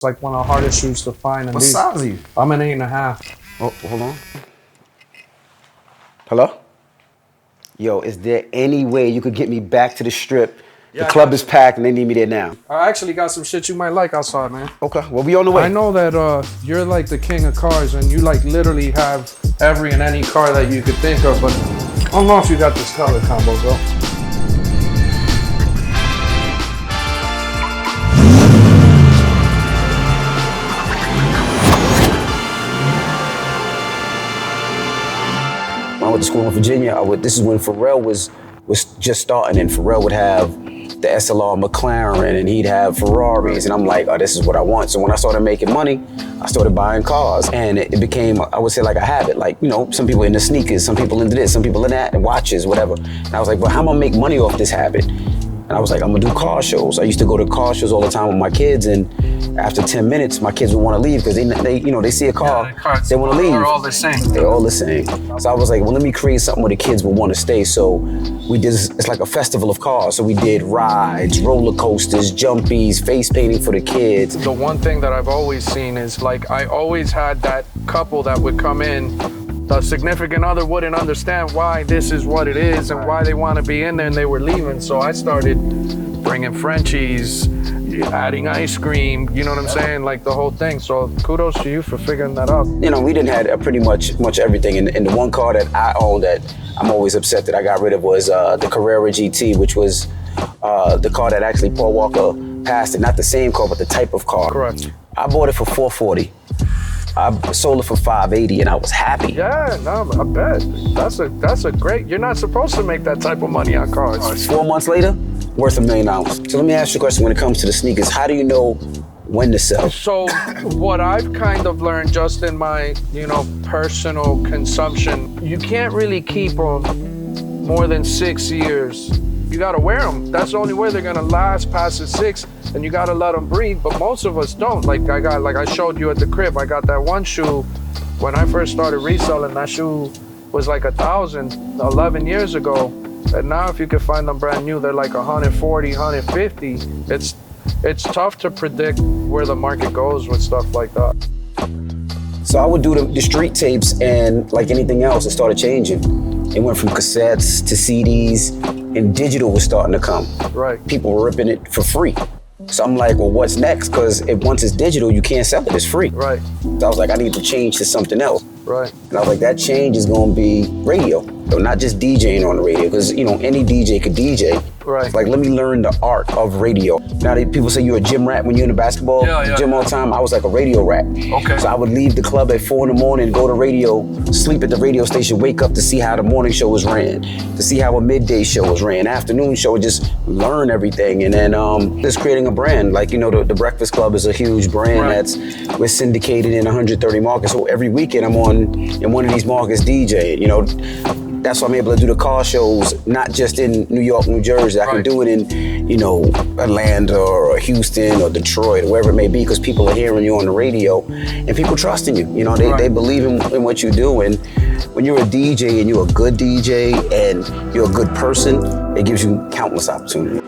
It's like one of the hardest shoes to find. And What size are you? I'm an 8.5. Oh, hold on. Hello? Yo, is there any way you could get me back to the strip? Yeah, The club is packed and they need me there now. I actually got some shit you might like outside, man. Okay, well, we on the way. I know that you're like the king of cars and you like literally have every and any car that you could think of, but I don't know if you got this color combo, bro. When I went to school in Virginia, this is when Pharrell was just starting, and Pharrell would have the SLR McLaren and he'd have Ferraris, and I'm like, oh, this is what I want. So when I started making money, I started buying cars, and it became, I would say, like a habit. Like, you know, some people into sneakers, some people into this, some people into that, and watches, whatever. And I was like, well, how am I gonna make money off this habit? And I was like, I'm gonna do car shows. I used to go to car shows all the time with my kids, and after 10 minutes, my kids would want to leave because they see a car, they want to leave. They're all the same. They're all the same. So I was like, well, let me create something where the kids will want to stay. So we did, it's like a festival of cars. So we did rides, roller coasters, jumpies, face painting for the kids. The one thing that I've always seen is like, I always had that couple that would come in, the significant other wouldn't understand why this is what it is and why they want to be in there, and they were leaving. So I started bringing Frenchies, adding ice cream, you know what I'm saying? Like the whole thing. So kudos to you for figuring that out. You know, we didn't have pretty much everything. And the one car that I owned that I'm always upset that I got rid of was the Carrera GT, which was the car that actually Paul Walker passed it. Not the same car, but the type of car. Correct. I bought it for $440. I sold it for $580 and I was happy. Yeah, no, I bet. That's a great, you're not supposed to make that type of money on cars. 4 months later, worth $1 million. So let me ask you a question when it comes to the sneakers. How do you know when to sell? So what I've kind of learned just in my, personal consumption, you can't really keep them more than 6 years. You gotta wear them. That's the only way they're gonna last past the 6, and you gotta let them breathe. But most of us don't. Like I showed you at the crib, I got that one shoe. When I first started reselling, that shoe was like 1,000 11 years ago. And now if you can find them brand new, they're like 140, 150. It's tough to predict where the market goes with stuff like that. So I would do the street tapes, and like anything else, it started changing. It went from cassettes to CDs, and digital was starting to come. Right. People were ripping it for free. So I'm like, well, what's next? Because once it's digital, you can't sell it, it's free. Right. So I was like, I need to change to something else. Right. And I was like, that change is gonna be radio. So not just DJing on the radio, because any DJ could DJ. Right. It's like, let me learn the art of radio. Now, people say you're a gym rat when you're in the basketball gym all the time. I was like a radio rat. Okay. So I would leave the club at 4 in the morning, go to radio, sleep at the radio station, wake up to see how the morning show was ran, to see how a midday show was ran, afternoon show, just learn everything. And then just creating a brand. Like, the Breakfast Club is a huge brand we're syndicated in 130 markets. So every weekend I'm in one of these markets DJing, That's why I'm able to do the car shows, not just in New York, New Jersey. I can do it in, Atlanta or Houston or Detroit, or wherever it may be, because people are hearing you on the radio and people trusting you. They believe in what you do. And when you're a DJ and you're a good DJ and you're a good person, it gives you countless opportunities.